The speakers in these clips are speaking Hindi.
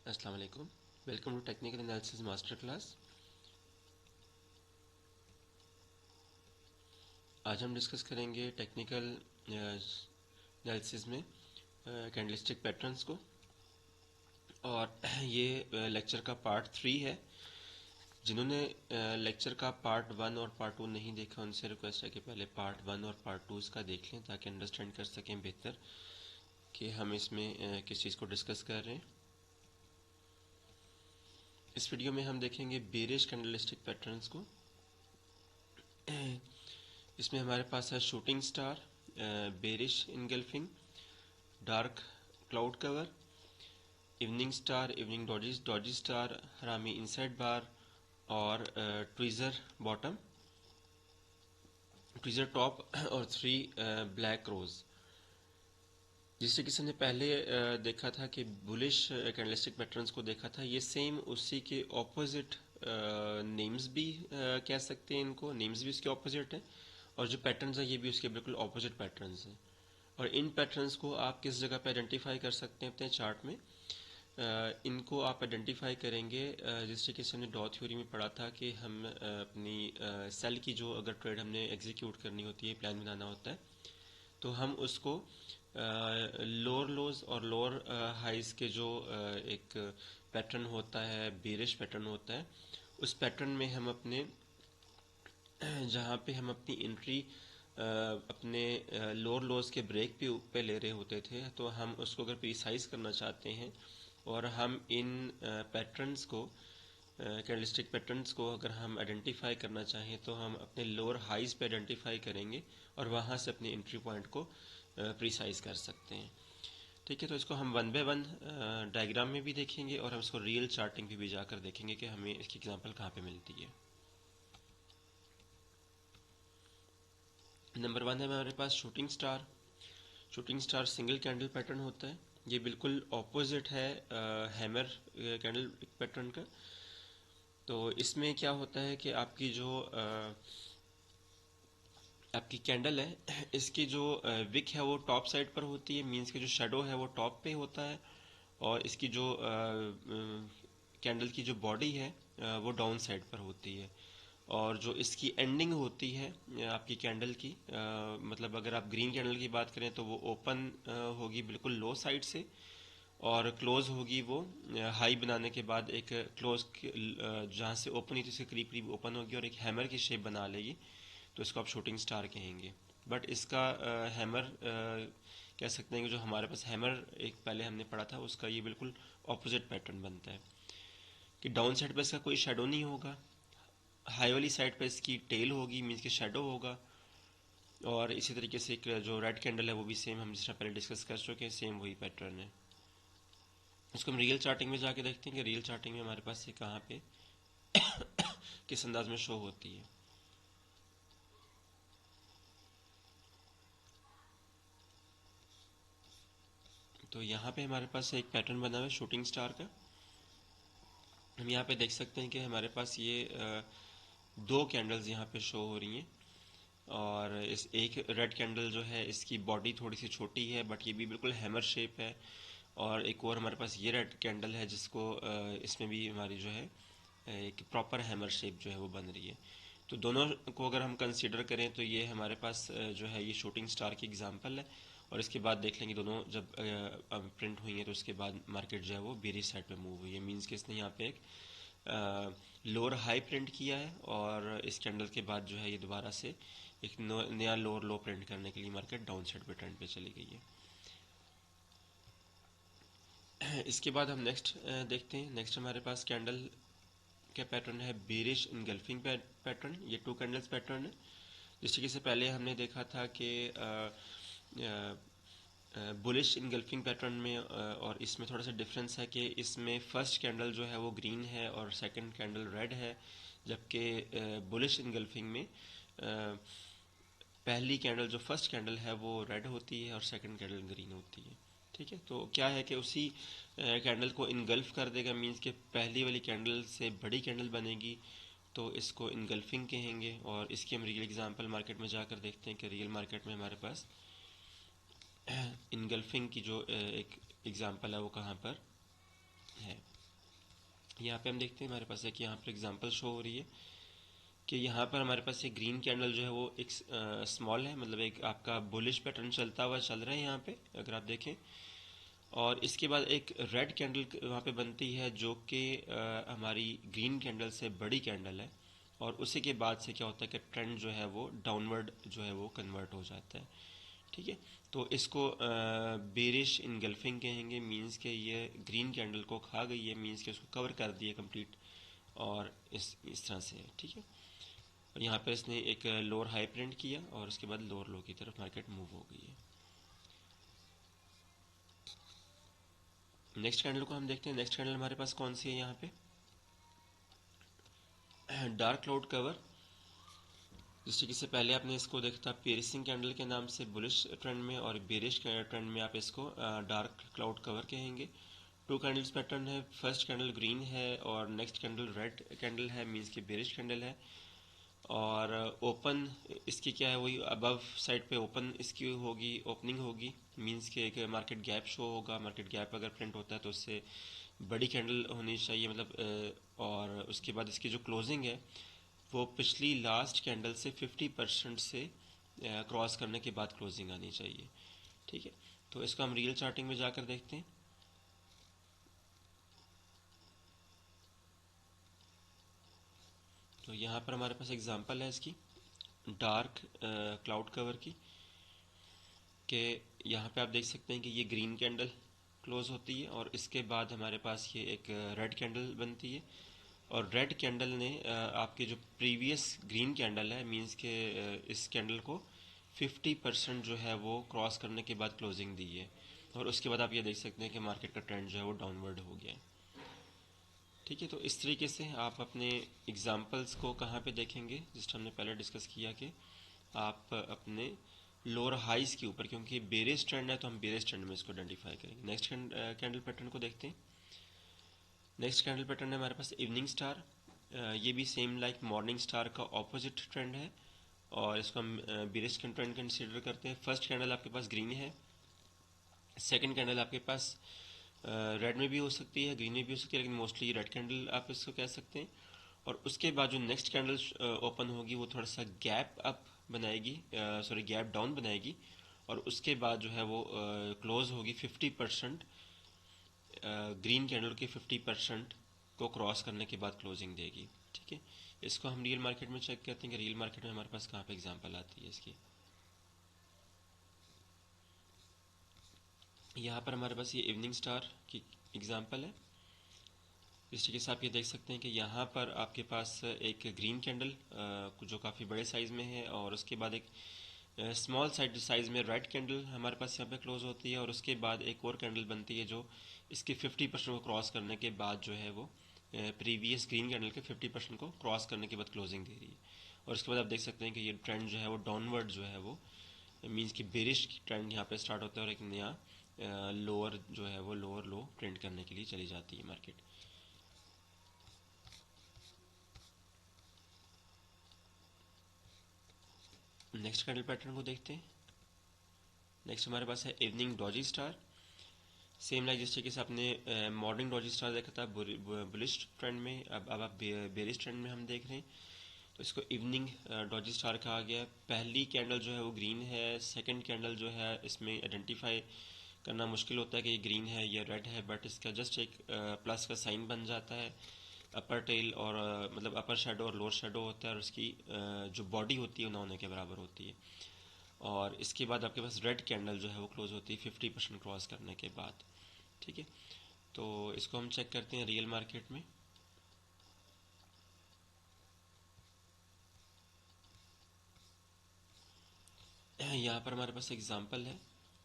अस्सलाम वालेकुम। Welcome to technical analysis master class. आज हम डिस्कस करेंगे टेक्निकल एनालिसिस में कैंडलस्टिक पैटर्न्स को, और ये लेक्चर का पार्ट 3 है। जिन्होंने लेक्चर का पार्ट 1 और पार्ट 2 नहीं देखा उनसे रिक्वेस्ट है कि पहले पार्ट 1 और पार्ट 2 इसका देख लें ताकि अंडरस्टैंड कर सकें बेहतर कि हम इसमें किस चीज़ को डिस्कस कर रहे हैं। इस वीडियो में हम देखेंगे बेरिश कैंडलस्टिक पैटर्न्स को। इसमें हमारे पास है shooting star, bearish engulfing, dark cloud cover, evening star, evening Doge Doge star, हरामी इनसाइड बार और ट्विज़र बॉटम, ट्विज़र टॉप और 3 ब्लैक रोज। जिस तरीके से हमने पहले देखा था कि बुलिश कैंडलस्टिक पैटर्न्स को देखा था, ये सेम उसी के ऑपोजिट नेम्स भी कह सकते हैं, इनको नेम्स भी उसके ऑपोजिट हैं, और जो पैटर्न्स हैं ये भी उसके बिल्कुल ऑपोजिट पैटर्न्स हैं। और इन पैटर्न्स को आप किस जगह पे आइडेंटिफाई कर सकते हैं अपने चार्ट में। इनको आप आइडेंटिफाई करेंगे जिस तरीके से हमने डॉ थ्योरी में पढ़ा था कि हम अपनी सेल की जो अगर ट्रेड हमने एग्जीक्यूट करनी होती है, प्लान बनाना होता है, तो हम उसको लोअर लोज और लोअर हाइज के जो एक पैटर्न होता है, बेरिश पैटर्न होता है, उस पैटर्न में हम अपने जहाँ पे हम अपनी एंट्री अपने लोअर लॉज के ब्रेक पे ले रहे होते थे, तो हम उसको अगर प्रिसाइज करना चाहते हैं और हम इन पैटर्न्स को, कैंडलस्टिक पैटर्न्स को अगर हम आइडेंटिफाई करना चाहें तो हम अपने लोअर हाइज पे आइडेंटिफाई करेंगे और वहाँ से अपने एंट्री पॉइंट को प्रिसाइज कर सकते हैं। ठीक है, तो इसको हम 1 बाय 1 डायग्राम में भी देखेंगे और हम इसको रियल चार्टिंग भी जाकर देखेंगे कि हमें इसकी एग्जांपल कहाँ पे मिलती है। नंबर 1 है हमारे पास shooting star. Shooting star single candle pattern होता है। ये बिल्कुल ऑपोजिट है हैमर कैंडल पैटर्न का। तो इसमें क्या होता है कि आपकी जो आपकी कैंडल है, इसकी जो विक है वो टॉप साइड पर होती है, मीन्स कि जो शेडो है वो टॉप पे होता है, और इसकी जो कैंडल की जो बॉडी है वो डाउन साइड पर होती है। और जो इसकी एंडिंग होती है आपकी कैंडल की, मतलब अगर आप ग्रीन कैंडल की बात करें तो वो ओपन होगी बिल्कुल लो साइड से, और क्लोज होगी वो हाई बनाने के बाद एक क्लोज जहाँ से ओपन हुई थी उसके करीब करीब ओपन होगी और एक हैमर की शेप बना लेगी, तो इसको आप शूटिंग स्टार कहेंगे। बट इसका हैमर कह सकते हैं कि जो हमारे पास हैमर एक पहले हमने पढ़ा था उसका ये बिल्कुल ऑपोजिट पैटर्न बनता है कि डाउन साइड पर इसका कोई शेडो नहीं होगा, हाई वाली साइड पर इसकी टेल होगी, मीन्स कि शेडो होगा। और इसी तरीके से एक जो रेड कैंडल है वो भी सेम, हम जिस तरह पहले डिस्कस कर चुके हैं, सेम वही पैटर्न है। इसको हम रियल चार्टिंग में जाके देखते हैं कि रियल चार्टिंग में हमारे पास ये कहाँ पे किस अंदाज में शो होती है। तो यहाँ पे हमारे पास एक पैटर्न बना हुआ है शूटिंग स्टार का। हम यहाँ पे देख सकते हैं कि हमारे पास ये दो कैंडल्स यहाँ पे शो हो रही हैं, और इस एक रेड कैंडल जो है इसकी बॉडी थोड़ी सी छोटी है बट ये भी बिल्कुल हैमर शेप है, और एक और हमारे पास ये रेड कैंडल है जिसको इसमें भी हमारी जो है एक प्रॉपर हैमर शेप जो है वो बन रही है। तो दोनों को अगर हम कंसीडर करें तो ये हमारे पास जो है ये शूटिंग स्टार की एग्जांपल है, और इसके बाद देख लेंगे दोनों जब प्रिंट हुई हैं तो उसके बाद मार्केट जो है वो बेरिश साइड पे मूव हुई है, मींस कि इसने यहाँ पे एक लोअर हाई प्रिंट किया है, और इस कैंडल के बाद जो है ये दोबारा से एक नया लोअर लो प्रिंट करने के लिए मार्केट डाउन साइड पे ट्रेंड पे चली गई है। इसके बाद हम नेक्स्ट देखते हैं। नेक्स्ट हमारे पास कैंडल क्या पैटर्न है, बेरिश इनगल्फिंग पैटर्न। ये 2 कैंडल्स पैटर्न है। जिस तरीके से पहले हमने देखा था कि बुलिश इनगल्फिंग पैटर्न में और इसमें थोड़ा सा डिफरेंस है कि इसमें फर्स्ट कैंडल जो है वो ग्रीन है और सेकंड कैंडल रेड है, जबकि बुलिश इनगल्फिंग में पहली कैंडल जो फर्स्ट कैंडल है वो रेड होती है और सेकंड कैंडल ग्रीन होती है। ठीक है, तो क्या है कि उसी कैंडल को इनगल्फ कर देगा, मींस कि पहली वाली कैंडल से बड़ी कैंडल बनेगी, तो इसको इनगल्फिंग कहेंगे। और इसकी हम रियल एग्जांपल मार्केट में जाकर देखते हैं कि रियल मार्केट में हमारे पास इनगल्फिंग की जो एक एग्जांपल है वो कहाँ पर है। यहाँ पे हम देखते हैं हमारे पास एक यहाँ पर एग्जांपल शो हो रही है कि यहाँ पर हमारे पास एक ग्रीन कैंडल जो है वो एक स्मॉल है, मतलब एक आपका बुलिश पैटर्न चलता हुआ चल रहा है यहाँ पे अगर आप देखें। और इसके बाद एक रेड कैंडल वहाँ पे बनती है जो कि हमारी ग्रीन कैंडल से बड़ी कैंडल है। और उसी के बाद से क्या होता है कि ट्रेंड जो है वो डाउनवर्ड जो है वो कन्वर्ट हो जाता है। ठीक है, तो इसको बेरिश इनगल्फिंग कहेंगे, मींस के ये ग्रीन कैंडल को खा गई है, मींस के उसको कवर कर दिया कंप्लीट। और इस तरह से है। ठीक है, और यहाँ पर इसने एक लोअर हाई प्रिंट किया और उसके बाद लोअर लो की तरफ मार्केट मूव हो गई है। नेक्स्ट कैंडल को हम देखते हैं। नेक्स्ट कैंडल हमारे पास कौन सी है यहाँ पे, डार्क क्लाउड कवर। जिस तरीके से पहले आपने इसको देखा था पेरिसिंग कैंडल के नाम से बुलिश ट्रेंड में, और बेरिश ट्रेंड में आप इसको डार्क क्लाउड कवर कहेंगे। टू कैंडल्स पैटर्न है, फर्स्ट कैंडल ग्रीन है और नेक्स्ट कैंडल रेड कैंडल है, मींस की बेरिश कैंडल है। और ओपन इसकी क्या है, वही अबव साइड पे ओपन इसकी होगी, ओपनिंग होगी, मींस के एक मार्केट गैप शो होगा। मार्केट गैप अगर प्रिंट होता है तो उससे बड़ी कैंडल होनी चाहिए, मतलब और उसके बाद इसकी जो क्लोजिंग है वो पिछली लास्ट कैंडल से 50% से क्रॉस करने के बाद क्लोजिंग आनी चाहिए। ठीक है, तो इसको हम रियल चार्टिंग में जाकर देखते हैं। तो यहाँ पर हमारे पास एग्जांपल है इसकी डार्क क्लाउड कवर की, कि यहाँ पे आप देख सकते हैं कि ये ग्रीन कैंडल क्लोज होती है और इसके बाद हमारे पास ये एक रेड कैंडल बनती है। और रेड कैंडल ने आपके जो प्रीवियस ग्रीन कैंडल है, मींस के इस कैंडल को 50% जो है वो क्रॉस करने के बाद क्लोजिंग दी है। और उसके बाद आप ये देख सकते हैं कि मार्केट का ट्रेंड जो है वो डाउनवर्ड हो गया है। ठीक है, तो इस तरीके से आप अपने एग्जाम्पल्स को कहाँ पे देखेंगे, जिस हमने पहले डिस्कस किया कि आप अपने लोअर हाइज के ऊपर, क्योंकि बेरिश ट्रेंड है तो हम बेरिश ट्रेंड में इसको आइडेंटिफाई करेंगे। नेक्स्ट कैंडल पैटर्न को देखते हैं। नेक्स्ट कैंडल पैटर्न है हमारे पास इवनिंग स्टार। ये भी सेम लाइक मॉर्निंग स्टार का ऑपोजिट ट्रेंड है और इसको हम बेरिश ट्रेंड कंसीडर करते हैं। फर्स्ट कैंडल आपके पास ग्रीन है, सेकंड कैंडल आपके पास रेड में भी हो सकती है, ग्रीन में भी हो सकती है, लेकिन मोस्टली रेड कैंडल आप इसको कह सकते हैं। और उसके बाद जो नेक्स्ट कैंडल ओपन होगी वो थोड़ा सा गैप अप बनाएगी, सॉरी गैप डाउन बनाएगी। और उसके बाद जो है वो क्लोज होगी 50%, ग्रीन कैंडल के 50% को क्रॉस करने के बाद क्लोजिंग देगी। ठीक है, इसको हम रियल मार्केट में चेक करते हैं कि रियल मार्केट में हमारे पास कहाँ पे एग्जांपल आती है इसकी। यहाँ पर हमारे पास ये इवनिंग स्टार की एग्जांपल है। इस तरीके से आप ये देख सकते हैं कि यहाँ पर आपके पास एक ग्रीन कैंडल जो काफ़ी बड़े साइज़ में है, और उसके बाद एक स्मॉल साइज़ में रेड कैंडल हमारे पास यहाँ पे क्लोज होती है। और उसके बाद एक और कैंडल बनती है जो इसके 50% को क्रॉस करने के बाद जो है वो प्रीवियस ग्रीन कैंडल के 50% को क्रॉस करने के बाद क्लोजिंग दे रही है। और उसके बाद आप देख सकते हैं कि ये ट्रेंड जो है वो डाउनवर्ड जो है वो मीन्स कि बेरिश ट्रेंड यहाँ पे स्टार्ट होता है और एक नया लोअर जो है वो लोअर लो प्रिंट करने के लिए चली जाती है मार्केट। नेक्स्ट कैंडल पैटर्न को देखते हैं। नेक्स्ट हमारे पास है evening Doge star. Same like जिस तरीके से आपने मॉर्निंग डॉजी स्टार देखा था बुलिश ट्रेंड में, अब आप बेरिश ट्रेंड में हम देख रहे हैं। तो इसको इवनिंग डॉजी स्टार कहा गया है। पहली कैंडल जो है वो ग्रीन है, सेकंड कैंडल जो है इसमें आइडेंटिफाई करना मुश्किल होता है कि ये ग्रीन है या रेड है, बट इसका जस्ट एक प्लस का साइन बन जाता है। अपर टेल और मतलब अपर शेडो और लोअर शेडो होता है, और उसकी जो बॉडी होती है 9 के बराबर होती है। और इसके बाद आपके पास रेड कैंडल जो है वो क्लोज होती है 50% क्रॉस करने के बाद। ठीक है, तो इसको हम चेक करते हैं रियल मार्केट में। यहाँ पर हमारे पास एग्जांपल है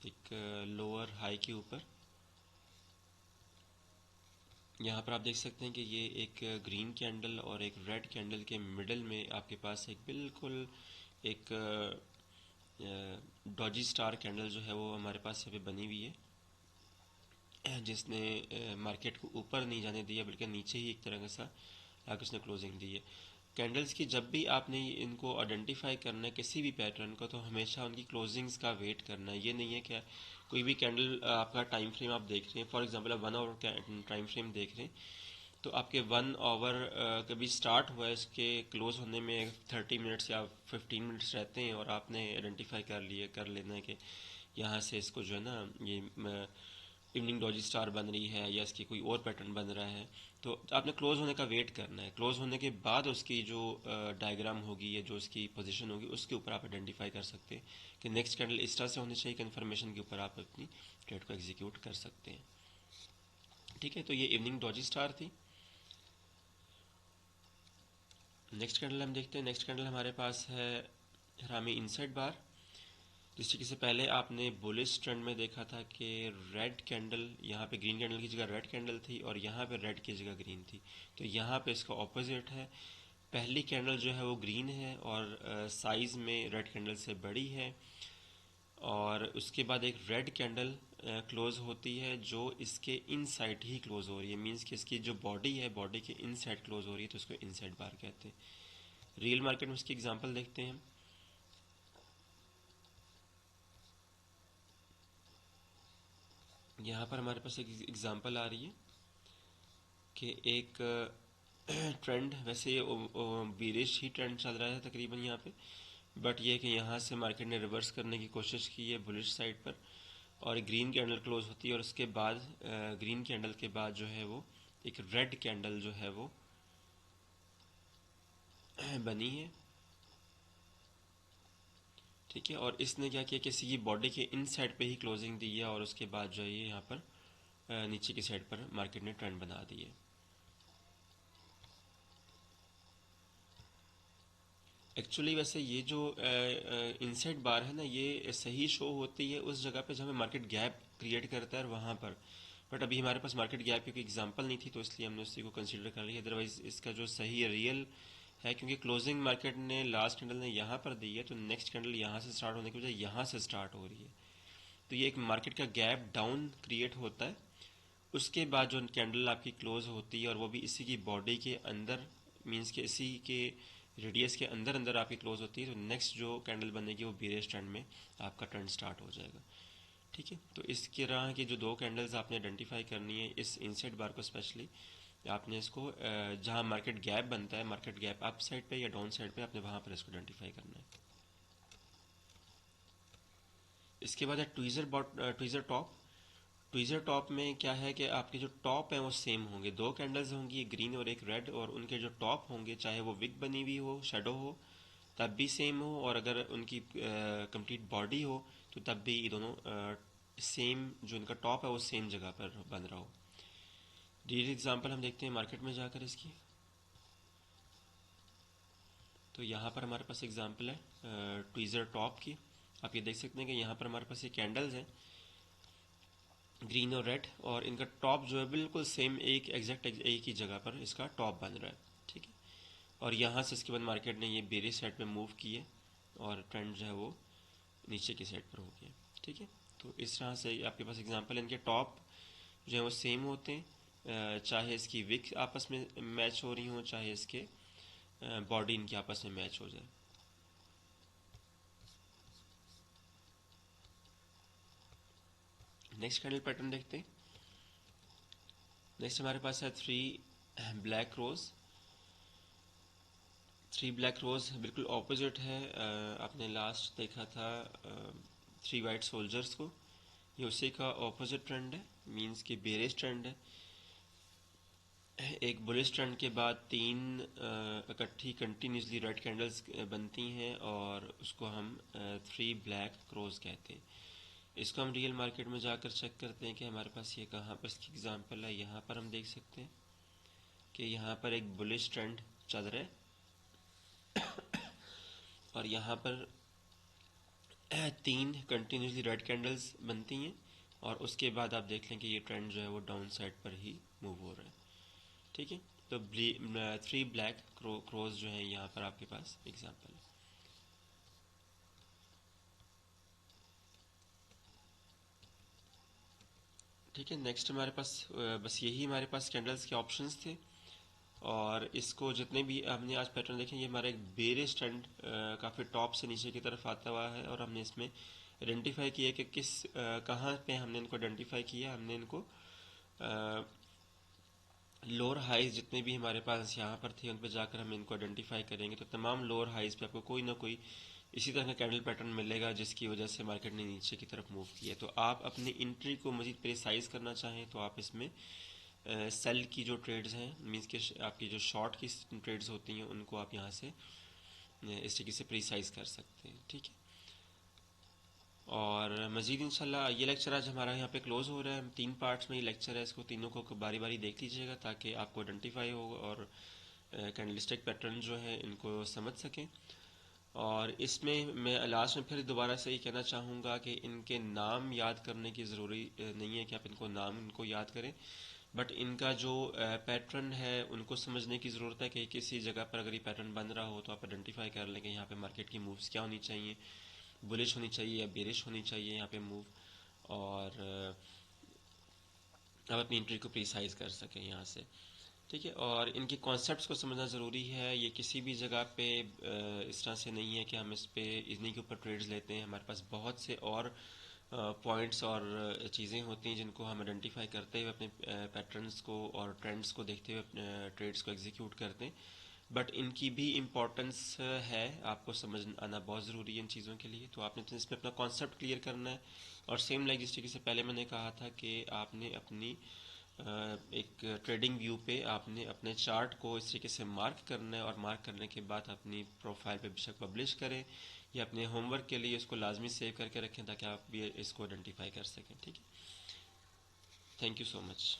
एक लोअर हाई के ऊपर। यहाँ पर आप देख सकते हैं कि ये एक ग्रीन कैंडल और एक रेड कैंडल के मिडल में आपके पास एक बिल्कुल एक डॉजी स्टार कैंडल जो है वो हमारे पास यहाँ पे बनी हुई है, जिसने मार्केट को ऊपर नहीं जाने दिया बल्कि नीचे ही एक तरह का सा आगे उसने क्लोजिंग दी है। कैंडल्स की जब भी आपने इनको आइडेंटिफाई करना है किसी भी पैटर्न को, तो हमेशा उनकी क्लोजिंग्स का वेट करना है। ये नहीं है कि कोई भी कैंडल आपका टाइम फ्रेम आप देख रहे हैं, फॉर एग्जांपल आप 1 आवर टाइम फ्रेम देख रहे हैं, तो आपके 1 आवर कभी स्टार्ट हुआ है, इसके क्लोज होने में 30 मिनट्स या 15 मिनट्स रहते हैं, और आपने आइडेंटिफाई कर लेना है कि यहाँ से इसको जो है ना, ये इवनिंग डॉजी स्टार बन रही है या इसकी कोई और पैटर्न बन रहा है। तो आपने क्लोज होने का वेट करना है। क्लोज होने के बाद उसकी जो डायग्राम होगी या जो उसकी पोजीशन होगी उसके ऊपर आप आइडेंटिफाई कर सकते हैं कि नेक्स्ट कैंडल इस तरह से होनी चाहिए, कन्फर्मेशन के ऊपर आप अपनी ट्रेड को एग्जीक्यूट कर सकते हैं। ठीक है, तो ये इवनिंग डॉजी स्टार थी। नेक्स्ट कैंडल हम देखते हैं। नेक्स्ट कैंडल हमारे पास है हरामी इनसाइड बार। जैसे कि से पहले आपने बुलिश ट्रेंड में देखा था कि रेड कैंडल, यहाँ पे ग्रीन कैंडल की जगह रेड कैंडल थी और यहाँ पे रेड की जगह ग्रीन थी। तो यहाँ पे इसका ऑपोजिट है। पहली कैंडल जो है वो ग्रीन है और साइज में रेड कैंडल से बड़ी है, और उसके बाद एक रेड कैंडल क्लोज होती है जो इसके इनसाइड ही क्लोज हो रही है। मींस कि इसकी जो बॉडी है, बॉडी के इनसाइड क्लोज हो रही है, तो उसको इनसाइड बार कहते हैं। रियल मार्केट में इसकी एग्जांपल देखते हैं हम। यहाँ पर हमारे पास एक एग्जांपल आ रही है कि एक ट्रेंड, वैसे ये बीरिश ही ट्रेंड चल रहा है तकरीबन यहाँ पे, बट ये कि यहाँ से मार्केट ने रिवर्स करने की कोशिश की है बुलिश साइड पर, और ग्रीन कैंडल क्लोज होती है और उसके बाद ग्रीन कैंडल के बाद जो है वो एक रेड कैंडल जो है वो बनी है। ठीक है, और इसने क्या किया, किसी की बॉडी के इन साइड पे ही क्लोजिंग दी है, और उसके बाद जो है ये यहाँ पर नीचे की साइड पर मार्केट ने ट्रेंड बना दी है। एक्चुअली वैसे ये जो इनसाइड बार है ना, ये सही शो होती है उस जगह पे जहाँ पे मार्केट गैप क्रिएट करता है वहाँ पर। बट अभी हमारे पास मार्केट गैप की कोई एग्जांपल नहीं थी, तो इसलिए हमने उसी को कंसीडर कर लिया। अदरवाइज इसका जो सही रियल है, क्योंकि क्लोजिंग मार्केट ने लास्ट कैंडल ने यहाँ पर दी है, तो नेक्स्ट कैंडल यहाँ से स्टार्ट होने की बजाय यहाँ से स्टार्ट हो रही है। तो ये एक मार्केट का गैप डाउन क्रिएट होता है, उसके बाद जो कैंडल आपकी क्लोज होती है और वो भी इसी की बॉडी के अंदर, मींस के इसी के रेडियस के अंदर अंदर आपकी क्लोज होती है, तो नेक्स्ट जो कैंडल बनेगी वो बेरिश ट्रेंड में आपका ट्रेंड स्टार्ट हो जाएगा। ठीक है, तो इस तरह की जो दो कैंडल्स आपने आइडेंटिफाई करनी है इस इनसाइड बार को स्पेशली, आपने इसको जहाँ मार्केट गैप बनता है, मार्केट गैप अप साइड पे या डाउन साइड पे, आपने वहाँ पर इसको आइडेंटिफाई करना है। इसके बाद है ट्वीज़र टॉप। ट्वीज़र टॉप में क्या है कि आपके जो टॉप हैं वो सेम होंगे, दो कैंडल्स होंगी, एक ग्रीन और एक रेड, और उनके जो टॉप होंगे, चाहे वो विग बनी हुई हो, शेडो हो, तब भी सेम हो, और अगर उनकी कंप्लीट बॉडी हो तो तब भी ये दोनों सेम, जो इनका टॉप है वो सेम जगह पर बन रहा हो। रियल एग्जांपल हम देखते हैं मार्केट में जाकर इसकी। तो यहाँ पर हमारे पास एग्जांपल है ट्वीज़र टॉप की। आप ये देख सकते हैं कि यहाँ पर हमारे पास ये कैंडल्स हैं, ग्रीन और रेड, और इनका टॉप जो है बिल्कुल सेम, एक एग्जैक्ट एक ही जगह पर इसका टॉप बन रहा है। ठीक है, और यहाँ से इसके बाद मार्केट ने ये बेरिश साइड पे मूव किए और ट्रेंड जो है वो नीचे की साइड पर हो गया। ठीक है, तो इस तरह से आपके पास एग्जांपल है, इनके टॉप जो है वो सेम होते हैं, चाहे इसकी विक आपस में मैच हो रही हो, चाहे इसके बॉडी इनकी आपस में मैच हो जाए। नेक्स्ट कैंडल पैटर्न देखते हैं। नेक्स्ट हमारे पास है black crows. Three black crows बिल्कुल ऑपोजिट है। आपने लास्ट देखा था वाइट सोल्जर्स को, ये उसी का ऑपोजिट ट्रेंड है, मींस कि बेरिश ट्रेंड है। एक बुलिश ट्रेंड के बाद तीन इकट्ठी कंटिन्यूसली रेड कैंडल्स बनती हैं, और उसको हम ब्लैक क्रोज कहते हैं। इसको हम रियल मार्केट में जाकर चेक करते हैं कि हमारे पास ये कहाँ पर इसकी एग्जांपल है। यहाँ पर हम देख सकते हैं कि यहाँ पर एक बुलिश ट्रेंड चल रहा है, और यहाँ पर तीन कंटिन्यूसली रेड कैंडल्स बनती हैं, और उसके बाद आप देख लें कि ये ट्रेंड जो है वो डाउन साइड पर ही मूव हो रहा है। ठीक है, तो ब्लैक क्रोज जो है यहाँ पर आपके पास एग्जांपल है। ठीक है, नेक्स्ट हमारे पास बस यही हमारे पास कैंडल्स के ऑप्शंस थे, और इसको जितने भी हमने आज पैटर्न देखे, ये हमारा एक बेरिश ट्रेंड काफ़ी टॉप से नीचे की तरफ आता हुआ है, और हमने इसमें आइडेंटिफाई किया कि कहाँ पे हमने इनको आइडेंटिफाई किया। हमने इनको लोअर हाइज जितने भी हमारे पास यहाँ पर थे उन पर जाकर हम इनको आइडेंटिफाई करेंगे तो तमाम लोअर हाइज पे आपको कोई ना कोई इसी तरह का कैंडल पैटर्न मिलेगा जिसकी वजह से मार्केट ने नीचे की तरफ मूव किया। तो आप अपनी इंट्री को मज़ीद प्रिसाइज करना चाहें तो आप इसमें सेल की जो ट्रेड्स हैं, मींस के आपकी जो शॉर्ट की ट्रेड्स होती हैं उनको आप यहाँ से इस तरीके से प्रिसाइज कर सकते हैं। ठीक है, और मज़ीद इंशाल्लाह ये लेक्चर आज हमारा यहाँ पे क्लोज़ हो रहा है। 3 पार्ट्स में ये लेक्चर है, इसको तीनों को बारी बारी देख लीजिएगा ताकि आपको आइडेंटिफाई हो और कैंडलस्टिक पैटर्न जो है इनको समझ सकें। और इसमें मैं लास्ट में फिर दोबारा से ये कहना चाहूँगा कि इनके नाम याद करने की ज़रूरी नहीं है कि आप इनको याद करें, बट इनका जो पैटर्न है उनको समझने की ज़रूरत है कि किसी जगह पर अगर ये पैटर्न बन रहा हो तो आप आइडेंटिफाई कर लें कि यहाँ पे मार्केट की मूव्स क्या होनी चाहिए, बुलिश होनी चाहिए या बेरिश होनी चाहिए यहाँ पे मूव, और आप अपनी एंट्री को प्रिसाइज कर सकें यहाँ से। ठीक है, और इनके कॉन्सेप्ट्स को समझना ज़रूरी है। ये किसी भी जगह पे इस तरह से नहीं है कि हम इस पे इन्हीं के ऊपर ट्रेड्स लेते हैं। हमारे पास बहुत से और पॉइंट्स और चीज़ें होती हैं जिनको हम आइडेंटिफाई करते हुए अपने पैटर्न्स को और ट्रेंड्स को देखते हुए अपने ट्रेड्स को एग्जीक्यूट करते हैं। बट इनकी भी इम्पोर्टेंस है, आपको समझ आना बहुत ज़रूरी है इन चीज़ों के लिए। तो आपने तो इसमें अपना कॉन्सेप्ट क्लियर करना है, और सेम लाइक जिस तरीके से पहले मैंने कहा था कि आपने अपनी एक ट्रेडिंग व्यू पे आपने अपने चार्ट को इस तरीके से मार्क करना है, और मार्क करने के बाद अपनी प्रोफाइल पे बेशक पब्लिश करें या अपने होमवर्क के लिए इसको लाजमी सेव करके रखें ताकि आप भी इसको आइडेंटिफाई कर सकें। ठीक है, थैंक यू सो मच।